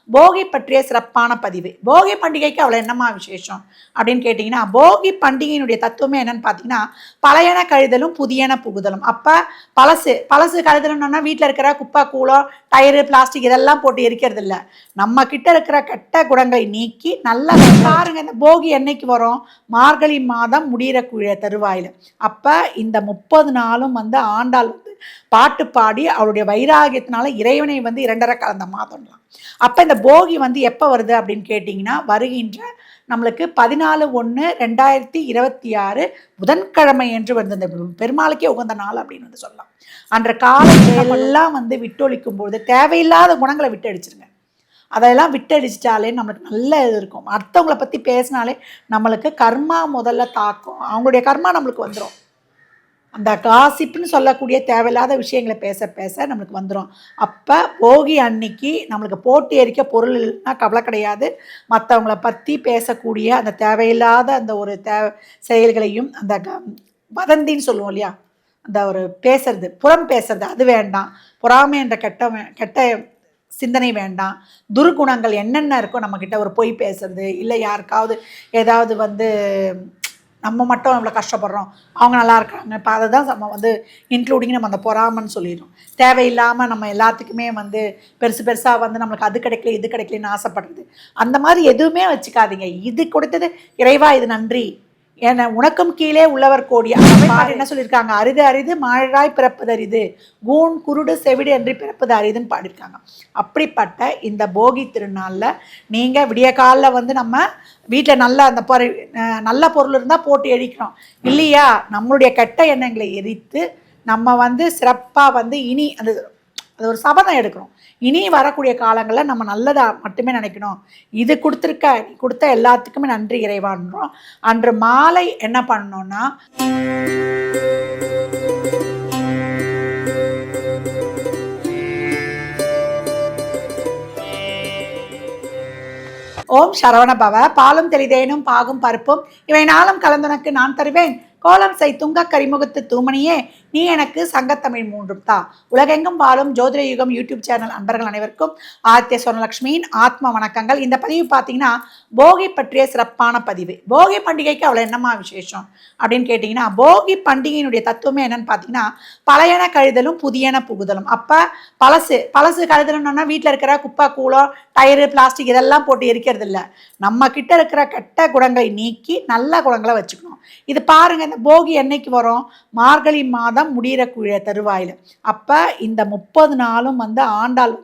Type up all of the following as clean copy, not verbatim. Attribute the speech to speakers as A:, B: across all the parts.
A: போகி பற்றிய சிறப்பான பதிவு. போகி பண்டிகைக்கு அவ்வளோ என்னமா விசேஷம் அப்படின்னு கேட்டிங்கன்னா, போகி பண்டிகையினுடைய தத்துவமே என்னன்னு பார்த்தீங்கன்னா, பழையன கழிதலும் புதியன புகுதலும். அப்போ பழசு கழிதலும்னா வீட்டில் இருக்கிற குப்பை கூலம் டயரு பிளாஸ்டிக் இதெல்லாம் போட்டு எரிக்கிறது இல்லை. நம்ம கிட்ட இருக்கிற கெட்ட குணங்களை நீக்கி நல்லா பாருங்க. இந்த போகி என்னைக்கு வரும்? மார்கழி மாதம் முடிகிற தருவாயில். அப்போ இந்த 30 நாளும் ஆண்டாள் பாட்டு பாடி அவருடைய வைராகியத்தினால இறைவனை இரண்டரை கலந்த மாதம்லாம். அப்போ இந்த போகி எப்போ வருது அப்படின்னு கேட்டிங்கன்னா, வருகின்ற நம்மளுக்கு 14/1/2026 புதன்கிழமை என்று இந்த பெருமாளுக்கே உகந்த நாள் அப்படின்னு சொல்லலாம். அன்ற காலத்தையெல்லாம் விட்டொழிக்கும் பொழுது தேவையில்லாத குணங்களை விட்டடிச்சிருங்க. அதெல்லாம் விட்டடிச்சிட்டாலே நம்மளுக்கு நல்ல இது இருக்கும். அடுத்தவங்களை பற்றி பேசினாலே நம்மளுக்கு கர்மா முதல்ல தாக்கும். அவங்களுடைய கர்மா நம்மளுக்கு வந்துடும். அந்த காசிப்புன்னு சொல்லக்கூடிய தேவையில்லாத விஷயங்களை பேச பேச நம்மளுக்கு வந்துடும். அப்போ போகி அன்னைக்கு நம்மளுக்கு போட்டி எரிக்க பொருள் இல்லைன்னா கவலை கிடையாது. மற்றவங்கள பற்றி பேசக்கூடிய அந்த தேவையில்லாத அந்த ஒரு செயல்களையும் அந்த வதந்தின்னு சொல்லுவோம் இல்லையா, அந்த ஒரு பேசுறது புறம் பேசுறது அது வேண்டாம். பொறாமை என்ற கெட்ட சிந்தனை வேண்டாம். துர்குணங்கள் என்னென்ன இருக்கோ நம்மக்கிட்ட ஒரு பொய் பேசுறது இல்லை, யாருக்காவது ஏதாவது நம்ம மட்டும் இவ்வளோ கஷ்டப்படுறோம் அவங்க நல்லா இருக்காங்க இப்போ அதை தான் நம்ம இன்க்ளூடிங் நம்ம அந்த பொறாமன்னு சொல்லிடுறோம். தேவையில்லாமல் நம்ம எல்லாத்துக்குமே பெருசாக நம்மளுக்கு அது கிடைக்கல இது கிடைக்கலன்னு ஆசைப்படுறது அந்த மாதிரி எதுவுமே வச்சுக்காதீங்க. இது கொடுத்தது இறைவா இது நன்றி, ஏன்னா உனக்கும் கீழே உள்ளவர் கோடி. என்ன சொல்லியிருக்காங்க? அரிது அரிது மாழாய் பிறப்பது அரிது, கூண் குருடு செவிடு என்று பிறப்பது அரிதுன்னு பாடியிருக்காங்க. அப்படிப்பட்ட இந்த போகி திருநாளில் நீங்கள் விடிய காலில் நம்ம வீட்டில் நல்ல அந்த நல்ல பொருள் இருந்தால் போட்டு எரிக்கிறோம் இல்லையா, நம்மளுடைய கெட்ட எண்ணங்களை எரித்து நம்ம சிறப்பாக இனி அது ஒரு சபதம் எடுக்கிறோம். இனி வரக்கூடிய காலங்களில் நம்ம நல்லதாக மட்டுமே நினைக்கணும். இது நீ கொடுத்த எல்லாத்துக்குமே நன்றி இறைவான்றோம். அன்று மாலை என்ன பண்ணோம்னா, ஓம் சரவண பவ, பாலும் தெளிதேனும் பாகும் பருப்பும் இவை நாளும் கலந்துனக்கு நான் தருவேன், கோலம் செய் துங்க கரிமுகத்து தூமணியே நீ எனக்கு சங்கத்தமிழ் 3 தா. உலகெங்கும் வாழும் ஜோதிட யுகம் யூடியூப் சேனல் அன்பர்கள் அனைவருக்கும் ஆதித்ய சொர்ணலட்சுமியின் ஆத்ம வணக்கங்கள். இந்த பதிவு பார்த்தீங்கன்னா போகி பற்றிய சிறப்பான பதிவு. போகி பண்டிகைக்கு அவ்வளோ என்னமா விசேஷம் அப்படின்னு கேட்டிங்கன்னா, போகி பண்டிகையினுடைய தத்துவமே என்னன்னு பார்த்தீங்கன்னா, பழையன கழிதலும் புதியன புகுதலும். அப்போ பழசு கழிதலும்னா வீட்டில் இருக்கிற குப்பை கூலம் டயரு பிளாஸ்டிக் இதெல்லாம் போட்டு எரிக்கிறது இல்லை. நம்ம கிட்ட இருக்கிற கெட்ட குணங்களை நீக்கி நல்ல குணங்களை வச்சுக்கணும். இது பாருங்க, இந்த போகி என்னைக்கு வரும்? மார்கழி மாதம் முடிகிற தருவாயில். அப்போ இந்த 30 நாளும் ஆண்டாள்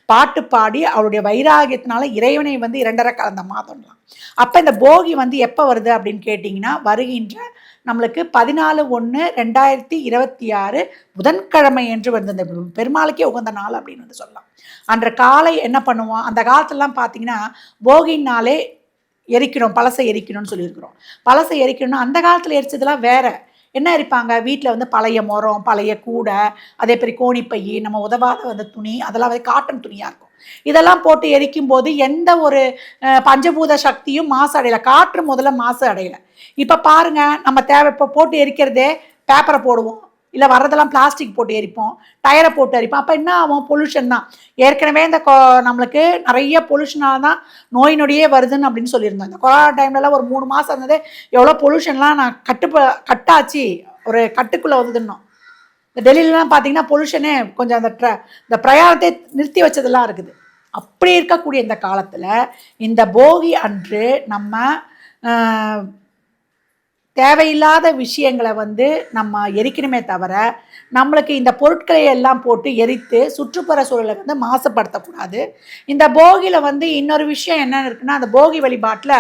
A: பாட்டு பாடி அவருடைய வைராகியத்தினால இறைவனை இரண்டரை கலந்த மாதம்லாம். அப்போ இந்த போகி எப்போ வருது அப்படின்னு கேட்டிங்கன்னா, வருகின்ற நம்மளுக்கு 14/1/2026 புதன்கிழமை என்று இந்த பெருமாளுக்கே உகந்த நாள் அப்படின்னு சொல்லலாம். அன்ற காலை என்ன பண்ணுவோம்? அந்த காலத்துலலாம் பார்த்தீங்கன்னா போகினாலே எரிக்கணும், பழசை எரிக்கணும்னு சொல்லியிருக்கிறோம். பழசை எரிக்கணும்னா அந்த காலத்தில் எரிச்சதெல்லாம் வேற. என்ன எரிப்பாங்க? வீட்டில் பழைய மரம், பழைய கூடை, அதே மாதிரி கோணிப்பை, நம்ம உதவாத துணி, அதெல்லாம் காட்டன் துணியாக இருக்கும். இதெல்லாம் போட்டு எரிக்கும் போது எந்த ஒரு பஞ்சபூத சக்தியும் மாசு அடையலை. காற்று முதல்ல மாசு அடையலை. இப்போ பாருங்க, நம்ம இப்போ போட்டு எரிக்கிறதே பேப்பரை போடுவோம், இல்லை வர்றதெல்லாம் பிளாஸ்டிக் போட்டு எரிப்போம், டயரை போட்டு எரிப்போம். அப்போ என்ன ஆகும்? பொல்யூஷன் தான். ஏற்கனவே இந்த நம்மளுக்கு நிறைய பொல்யூஷனாக தான் நோய் நொடியே வருதுன்னு அப்படின்னு சொல்லியிருந்தோம். இந்த கொரோனா டைம்லலாம் ஒரு 3 மாதம் இருந்ததே எவ்வளோ பொல்யூஷன்லாம் நான் கட்டாச்சு, ஒரு கட்டுக்குள்ளே வந்துடணும். இந்த டெல்லியிலலாம் பார்த்தீங்கன்னா பொல்யூஷனே கொஞ்சம் இந்த பிரயாணத்தை நிறுத்தி வச்சதெல்லாம் இருக்குது. அப்படி இருக்கக்கூடிய இந்த காலத்தில் இந்த போகி அன்று நம்ம தேவையில்லாத விஷயங்களை நம்ம எரிக்கணுமே தவிர, நம்மளுக்கு இந்த பொருட்களை எல்லாம் போட்டு எரித்து சுற்றுப்புற சூழலை மாசுபடுத்தக்கூடாது. இந்த போகியில் இன்னொரு விஷயம் என்ன இருக்குன்னா, அந்த போகி வழிபாட்டில்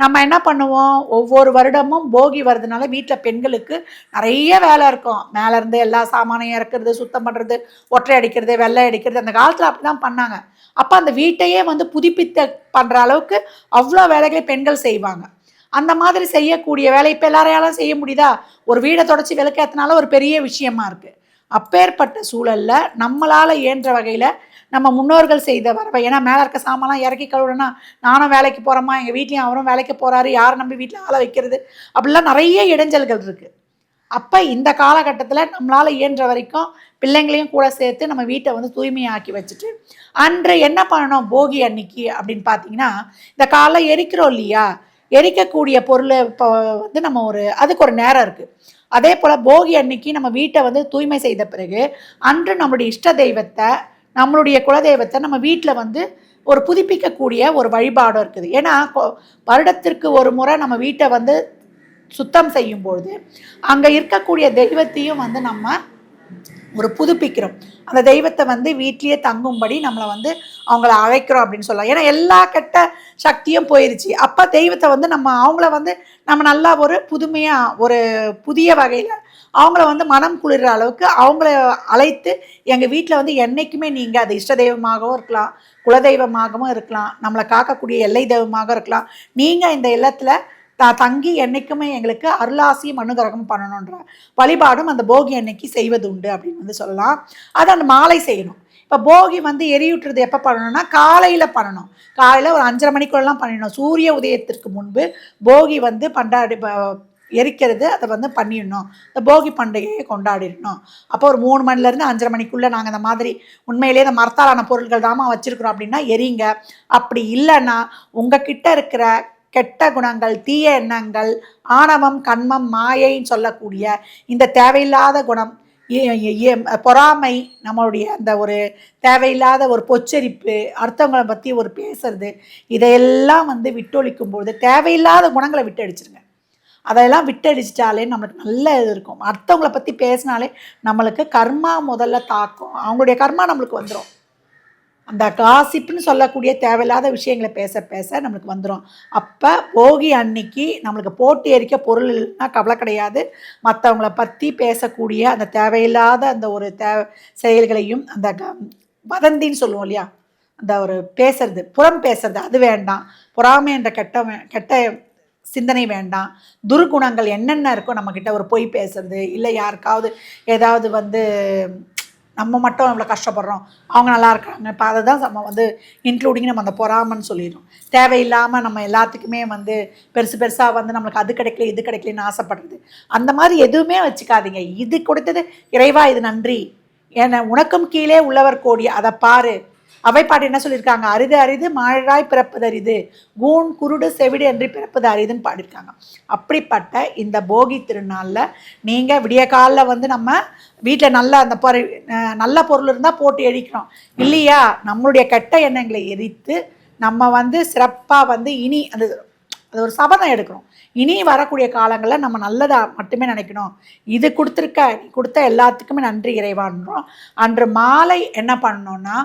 A: நம்ம என்ன பண்ணுவோம்? ஒவ்வொரு வருடமும் போகி வருதுனால வீட்டில் பெண்களுக்கு நிறைய வேலை இருக்கும். மேலேருந்து எல்லா சாமானையும் இறக்குறது, சுத்தம் பண்ணுறது, ஒற்றை அடிக்கிறது, வெள்ளை அடிக்கிறது. அந்த காலத்தில் அப்படி தான் பண்ணாங்க. அப்போ அந்த வீட்டையே புதுப்பித்த பண்ணுற அளவுக்கு அவ்வளோ வேலைகளை பெண்கள் செய்வாங்க. அந்த மாதிரி செய்யக்கூடிய வேலை இப்போ எல்லாரையாலும் செய்ய முடியுதா? ஒரு வீடை தொடச்சி விளக்கேற்றினால ஒரு பெரிய விஷயமா இருக்குது. அப்பேற்பட்ட சூழலில் நம்மளால் இயன்ற வகையில் நம்ம முன்னோர்கள் செய்த வரவை, ஏன்னா மேலே இருக்க சாமான்லாம் இறக்கி கழுவுனா நானும் வேலைக்கு போகிறோமா, எங்கள் வீட்லேயும் அவரும் வேலைக்கு போகிறாரு, யாரை நம்பி வீட்டில் ஆளை வைக்கிறது, அப்படிலாம் நிறைய இடைஞ்சல்கள் இருக்குது. அப்போ இந்த காலகட்டத்தில் நம்மளால் இயன்ற வரைக்கும் பிள்ளைங்களையும் கூட சேர்த்து நம்ம வீட்டை வந்து தூய்மையாக்கி வச்சுட்டு அன்று என்ன பண்ணணும் போகி அன்னைக்கு அப்படின்னு பார்த்தீங்கன்னா, இந்த காலைல எரிக்கிறோம் இல்லையா, எரிக்கக்கூடிய பொருளை இப்போ வந்து நம்ம அதுக்கு ஒரு நேரம் இருக்குது. அதே போல் போகி அன்னைக்கு நம்ம வீட்டை வந்து தூய்மை செய்த பிறகு அன்று நம்மளுடைய இஷ்ட தெய்வத்தை, நம்மளுடைய குலதெய்வத்தை நம்ம வீட்டில் வந்து ஒரு புதுப்பிக்கக்கூடிய ஒரு வழிபாடும் இருக்குது. ஏன்னா வருடத்திற்கு ஒரு முறை நம்ம வீட்டை வந்து சுத்தம் செய்யும்பொழுது அங்கே இருக்கக்கூடிய தெய்வத்தையும் வந்து நம்ம ஒரு புதுப்பிக்கிறோம். அந்த தெய்வத்தை வந்து வீட்லேயே தங்கும்படி நம்மளை வந்து அவங்கள அழைக்கிறோம் அப்படின்னு சொல்லலாம். ஏன்னா எல்லா கெட்ட சக்தியும் போயிடுச்சு. அப்போ தெய்வத்தை வந்து அவங்கள வந்து நம்ம நல்லா ஒரு புதுமையாக ஒரு புதிய வகையில் அவங்கள வந்து மனம் குளிர்ற அளவுக்கு அவங்கள அழைத்து எங்கள் வீட்டில் வந்து என்றைக்குமே நீங்கள் அது இஷ்ட தெய்வமாகவும் இருக்கலாம், குலதெய்வமாகவும் இருக்கலாம், நம்மளை காக்கக்கூடிய எல்லை தெய்வமாக இருக்கலாம், நீங்கள் இந்த இல்லத்தில் தங்கி என்றைக்குமே எங்களுக்கு அருளாசியும் அனுகிரகம் பண்ணணுன்ற வழிபாடும் அந்த போகி அன்னைக்கு செய்வது உண்டு அப்படின்னு வந்து சொல்லலாம். அதை அந்த மாலை செய்யணும். இப்போ போகி வந்து எரியூட்டுறது எப்போ பண்ணணும்னா காலையில் பண்ணணும். காலையில் ஒரு 5:30 மணிக்குள்ளெல்லாம் பண்ணிடணும். சூரிய உதயத்திற்கு முன்பு போகி வந்து எரிக்கிறது அதை வந்து பண்ணிடணும். இந்த போகி பண்டிகையை கொண்டாடிடணும். அப்போ ஒரு 3 மணிலேருந்து 5:30 மணிக்குள்ளே நாங்கள் இந்த மாதிரி உண்மையிலேயே இந்த மரத்தாலான பொருட்கள் தாமா வச்சுருக்குறோம் அப்படின்னா எரிங்க. அப்படி இல்லைன்னா உங்கள் கிட்ட இருக்கிற கெட்ட குணங்கள், தீய எண்ணங்கள், ஆணவம், கண்மம், மாயைன்னு சொல்லக்கூடிய இந்த தேவையில்லாத குணம், பொறாமை, நம்மளுடைய அந்த ஒரு தேவையில்லாத ஒரு பொச்சரிப்பு, அடுத்தவங்களை பற்றி ஒரு பேசுறது, இதையெல்லாம் வந்து விட்டொழிக்கும்போது தேவையில்லாத குணங்களை விட்டடிச்சிருங்க. அதெல்லாம் விட்டடிச்சிட்டாலே நம்மளுக்கு நல்ல இது இருக்கும். அடுத்தவங்களை பற்றி பேசினாலே நம்மளுக்கு கர்மா முதல்ல தாக்கும். அவங்களுடைய கர்மா நம்மளுக்கு வந்துடும். அந்த காசிப்புன்னு சொல்லக்கூடிய தேவையில்லாத விஷயங்களை பேச பேச நம்மளுக்கு வந்துடும். அப்போ போகி அன்னைக்கு நம்மளுக்கு போட்டி எரிக்க பொருள் இல்லைன்னா கவலை கிடையாது. மற்றவங்கள பற்றி பேசக்கூடிய அந்த தேவையில்லாத அந்த ஒரு செயல்களையும் அந்த வதந்தின்னு சொல்லுவோம் இல்லையா, அந்த ஒரு பேசுறது, புறம் பேசுறது, அது வேண்டாம். பொறாமை என்ற கெட்ட சிந்தனை வேண்டாம். துர்குணங்கள் என்னென்ன இருக்கோ நம்மக்கிட்ட, ஒரு பொய் பேசுறது, இல்லை யாருக்காவது ஏதாவது வந்து நம்ம மட்டும் இவ்வளோ கஷ்டப்படுறோம், அவங்க நல்லா இருக்காங்க, இப்போ அதை தான் நம்ம வந்து இன்க்ளூடிங் நம்ம அந்த பொறாமன்னு சொல்லிடுறோம். தேவையில்லாமல் நம்ம எல்லாத்துக்குமே வந்து பெருசாக வந்து நம்மளுக்கு அது கிடைக்கல இது கிடைக்கலன்னு ஆசைப்படுறது, அந்த மாதிரி எதுவுமே வச்சுக்காதீங்க. இது கொடுத்தது இறைவா, இது நன்றி, ஏன்னா உனக்கும் கீழே உள்ளவர் கோடி, அதை பாரு. அவைப்பாட்டு என்ன சொல்லியிருக்காங்க, அரிது அரிது மாழாய் பிறப்பது அரிது, கூண் குருடு செவிடு என்று பிறப்பது அரிதுன்னு பாடியிருக்காங்க. அப்படிப்பட்ட இந்த போகி திருநாளில் நீங்கள் விடிய காலில் வந்து நம்ம வீட்டில் நல்ல அந்த நல்ல பொருள் இருந்தால் போட்டு எரிக்கிறோம் இல்லையா, நம்மளுடைய கெட்ட எண்ணங்களை எரித்து நம்ம வந்து சிறப்பாக வந்து இனி அது ஒரு சபதம் எடுக்கிறோம். இனி வரக்கூடிய காலங்களில் நம்ம நல்லதாக மட்டுமே நினைக்கணும். இது நீ கொடுத்த எல்லாத்துக்குமே நன்றி இறைவான்றோம். அன்று மாலை என்ன பண்ணோன்னா,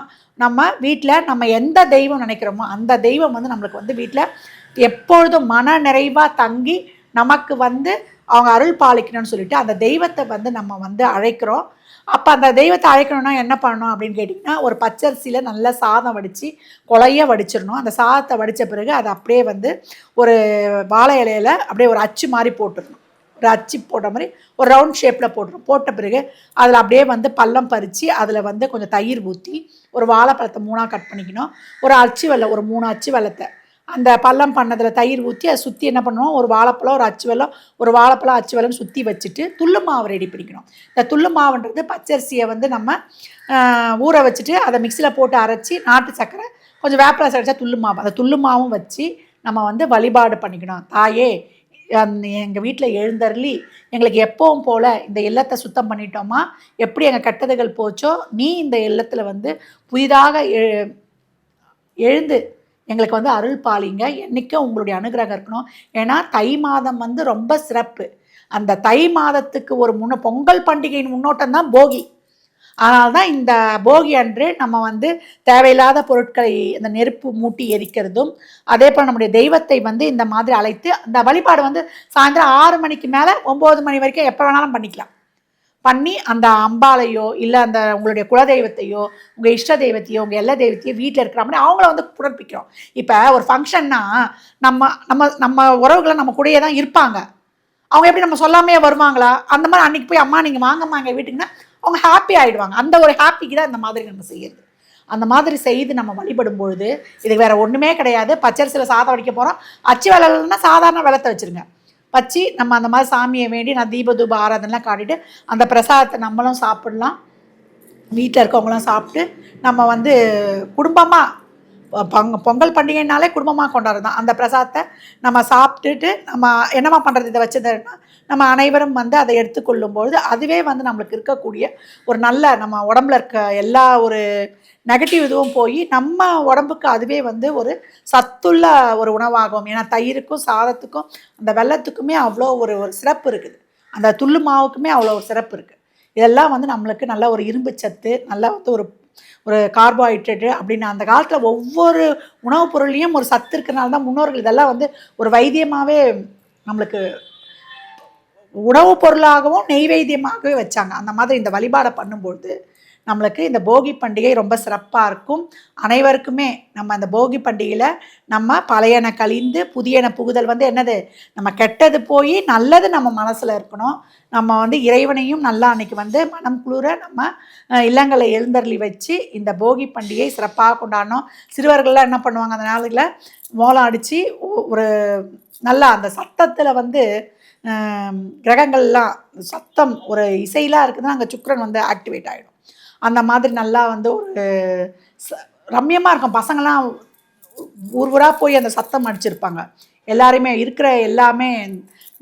A: நம்ம வீட்டில் நம்ம எந்த தெய்வம் நினைக்கிறோமோ அந்த தெய்வம் வந்து நம்மளுக்கு வந்து வீட்டில் எப்பொழுதும் மன நிறைவாக தங்கி நமக்கு வந்து அவங்க அருள் பாலிக்கணும்னு சொல்லிட்டு அந்த தெய்வத்தை வந்து நம்ம வந்து அழைக்கிறோம். அப்போ அந்த தெய்வத்தை அழைக்கணும்னா என்ன பண்ணணும் அப்படின்னு கேட்டிங்கன்னா, ஒரு பச்சரிசியில் நல்லா சாதம் வடித்து கொலைய வடிச்சிடணும். அந்த சாதத்தை வடித்த பிறகு அதை அப்படியே வந்து ஒரு வாழை இலையில் அப்படியே ஒரு அச்சு மாதிரி போட்டுடணும். ஒரு அச்சு போட்ட மாதிரி ஒரு ரவுண்ட் ஷேப்பில் போட்டுரும். போட்ட பிறகு அதில் அப்படியே வந்து பள்ளம் பறித்து அதில் வந்து கொஞ்சம் தயிர் ஊற்றி ஒரு வாழைப்பழத்தை 3ஆக கட் பண்ணிக்கணும். ஒரு அச்சு வெல்லம், ஒரு 3 அச்சு வெல்லத்தை அந்த பள்ளம் பண்ணதில் தயிர் ஊற்றி அதை சுற்றி என்ன பண்ணுவோம், ஒரு வாழைப்பழம், ஒரு அச்சு வெல்லம், ஒரு வாழைப்பழம் அச்சு வெல்லம் சுற்றி வச்சுட்டு துள்ளு மாவு ரெடி பண்ணிக்கணும். இந்த துள்ளு மாவுன்றது பச்சரிசியை வந்து நம்ம ஊற வச்சுட்டு அதை மிக்சியில் போட்டு அரைச்சி நாட்டு சர்க்கரை கொஞ்சம் வேப்பிலை சரைச்சா துள்ளு மாவு, அந்த துள்ளு மாவும் வச்சு நம்ம வந்து வழிபாடு பண்ணிக்கணும். தாயே, எங்கள் வீட்டில் எழுந்தருளி எங்களுக்கு எப்பவும் போல் இந்த இல்லத்தை சுத்தம் பண்ணிட்டோமா, எப்படி எங்கள் கெட்டதுகள் போச்சோ நீ இந்த இல்லத்தில் வந்து புதிதாக எழுந்து எங்களுக்கு வந்து அருள் பாலிங்க, என்றைக்கும் உங்களுடைய அனுகிரகம் இருக்கணும். ஏன்னா தை மாதம் வந்து ரொம்ப சிறப்பு. அந்த தை மாதத்துக்கு ஒரு பொங்கல் பண்டிகையின் முன்னோட்டம் தான் போகி. அதனால தான் இந்த போகி அன்று நம்ம வந்து தேவையில்லாத பொருட்களை இந்த நெருப்பு மூட்டி எரிக்கிறதும், அதே போல் நம்முடைய தெய்வத்தை வந்து இந்த மாதிரி அழைத்து அந்த வழிபாடு வந்து சாயந்தரம் 6 மணிக்கு மேலே 9 மணி வரைக்கும் எப்போ வேணாலும் பண்ணிக்கலாம். பண்ணி அந்த அம்பாலையோ இல்லை அந்த உங்களுடைய குலதெய்வத்தையோ உங்கள் இஷ்ட தெய்வத்தையோ உங்கள் எல்லா தெய்வத்தையோ வீட்டில் இருக்கிற மாதிரி அவங்கள வந்து புறப்பிக்கிறோம். இப்போ ஒரு ஃபங்க்ஷன்னா நம்ம நம்ம நம்ம உறவுகளை நம்ம கூடயே தான் இருப்பாங்க. அவங்க எப்படி நம்ம சொல்லாமே வருவாங்களா? அந்த மாதிரி அன்றைக்கி போய் அம்மா நீங்கள் வாங்கம்மா எங்கள் வீட்டுக்குன்னா அவங்க ஹாப்பி ஆகிடுவாங்க. அந்த ஒரு ஹாப்பிக்கு தான் இந்த மாதிரி நம்ம செய்யறது. அந்த மாதிரி செய்து நம்ம வழிபடும் பொழுது இதுக்கு வேறு ஒன்றுமே கிடையாது. பச்சரிசியில் சாதம் வடிக்க போகிறோம், அச்சு வெள்ளம்னா சாதாரண வெள்ளத்தை வச்சுருங்க. வச்சு நம்ம அந்த மாதிரி சாமியை வேண்டி நான் தீப தூப ஆராதனைலாம் காட்டிட்டு அந்த பிரசாதத்தை நம்மளும் சாப்பிடலாம். வீட்டில் இருக்கவங்களாம் சாப்பிட்டு நம்ம வந்து குடும்பமாக பொங்கல் பண்டிகைனாலே குடும்பமாக கொண்டாடுறது தான். அந்த பிரசாதத்தை நம்ம சாப்பிட்டுட்டு நம்ம என்னம்மா பண்ணுறது இதை வச்சதுன்னா நம்ம அனைவரும் வந்து அதை எடுத்துக்கொள்ளும்பொழுது அதுவே வந்து நம்மளுக்கு இருக்கக்கூடிய ஒரு நல்ல நம்ம உடம்புல இருக்க எல்லா ஒரு நெகட்டிவ் இதுவும் போய் நம்ம உடம்புக்கு அதுவே வந்து ஒரு சத்துள்ள ஒரு உணவாகும். ஏன்னா தயிருக்கும் சாதத்துக்கும் அந்த வெல்லத்துக்குமே அவ்வளோ ஒரு ஒரு சிறப்பு இருக்குது. அந்த துள்ளு மாவுக்குமே அவ்வளோ ஒரு சிறப்பு இருக்குது. இதெல்லாம் வந்து நம்மளுக்கு நல்ல ஒரு இரும்பு சத்து, நல்லா வந்து ஒரு ஒரு கார்போஹைட்ரேட்டு அப்படின்னு அந்த காலத்தில் ஒவ்வொரு உணவுப் பொருள்லேயும் ஒரு சத்து இருக்கிறனால தான் முன்னோர்கள் இதெல்லாம் வந்து ஒரு வைத்தியமாகவே நம்மளுக்கு உணவுப் பொருளாகவும் நெய்வேத்தியமாகவே வச்சாங்க. அந்த மாதிரி இந்த வழிபாடை பண்ணும்பொழுது நம்மளுக்கு இந்த போகி பண்டிகை ரொம்ப சிறப்பாக இருக்கும். அனைவருக்குமே நம்ம அந்த போகி பண்டிகையில் நம்ம பழையன கழிந்து புதியன புகுதல் வந்து என்னது, நம்ம கெட்டது போய் நல்லது நம்ம மனசில் இருக்கணும். நம்ம வந்து இறைவனையும் நல்லா அன்றைக்கி வந்து மனம் குளிர நம்ம இல்லங்களை எழுந்தருளி வச்சு இந்த போகி பண்டிகை சிறப்பாக கொண்டாடணும். சிறுவர்கள்லாம் என்ன பண்ணுவாங்க, அந்த நாளில் மோளம் அடித்து ஒரு நல்லா அந்த சத்தத்தில் வந்து கிரகங்கள்லாம் சத்தம் ஒரு இசையெலாம் இருக்குதுன்னா அங்கே சுக்கிரன் வந்து ஆக்டிவேட் ஆகிடும். அந்த மாதிரி நல்லா வந்து ஒரு ரம்யமாக இருக்கும். பசங்கள்லாம் ஊராக போய் அந்த சத்தம் அடிச்சிருப்பாங்க. எல்லாருமே இருக்கிற எல்லாமே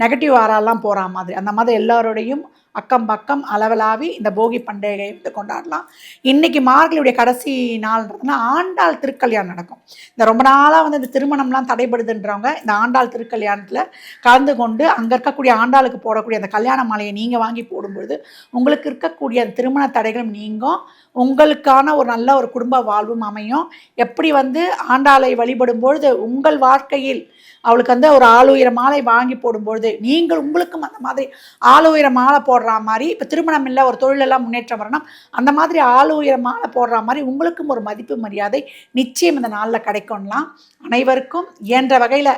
A: நெகட்டிவ் ஆறாலாம் போகிற மாதிரி அந்த மாதிரி எல்லோருடையும் அக்கம் பக்கம் அளவலாவி இந்த போகி பண்டிகையை வந்து கொண்டாடலாம். இன்றைக்கி மார்கழியுடைய கடைசி நாள்ன்றதுனா ஆண்டாள் திருக்கல்யாணம் நடக்கும். இந்த ரொம்ப நாளாக வந்து இந்த திருமணம்லாம் தடைபடுதுன்றவங்க இந்த ஆண்டாள் திருக்கல்யாணத்தில் கலந்து கொண்டு அங்கே இருக்கக்கூடிய ஆண்டாளுக்கு போடக்கூடிய அந்த கல்யாண மாலையை நீங்கள் வாங்கி போடும்பொழுது உங்களுக்கு இருக்கக்கூடிய அந்த திருமண தடைகளும் நீங்கும். உங்களுக்கான ஒரு நல்ல ஒரு குடும்ப வாழ்வும் அமையும். எப்படி வந்து ஆண்டாளை வழிபடும்பொழுது உங்கள் வாழ்க்கையில் அவளுக்கு வந்து ஒரு ஆளுயர மாலை வாங்கி போடும்பொழுது நீங்கள் உங்களுக்கும் அந்த மாதிரி ஆளுயர மாலை போடுற மாதிரி, இப்போ திருமணம் இல்லை ஒரு தொழிலெல்லாம் முன்னேற்றம் வரணும், அந்த மாதிரி ஆளுயர மாலை போடுற மாதிரி உங்களுக்கும் ஒரு மதிப்பு மரியாதை நிச்சயம் இந்த நாளில் கிடைக்கும்லாம். அனைவருக்கும் இயன்ற வகையில்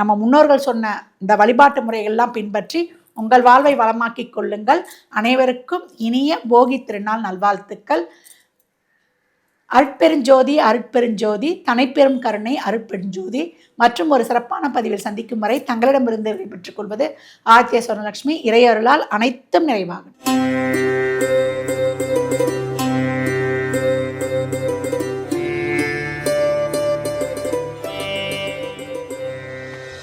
A: நம்ம முன்னோர்கள் சொன்ன இந்த வழிபாட்டு முறைகள்லாம் பின்பற்றி உங்கள் வாழ்வை வளமாக்கிக் கொள்ளுங்கள். அனைவருக்கும் இனிய போகி திருநாள் நல்வாழ்த்துக்கள். அருட்பெருஞ்சோதி அருட்பெருஞ்சோதி தனைப்பெரும் கருணை அருட்பெருஞ்சோதி. மற்றும் ஒரு சிறப்பான பதிவில் சந்திக்கும் வரை தங்களிடமிருந்து விடைபெற்றுக் கொள்வது ஆதித்ய சொர்ணலட்சுமி. இறையருளால் அனைத்தும் நிறைவாகும்.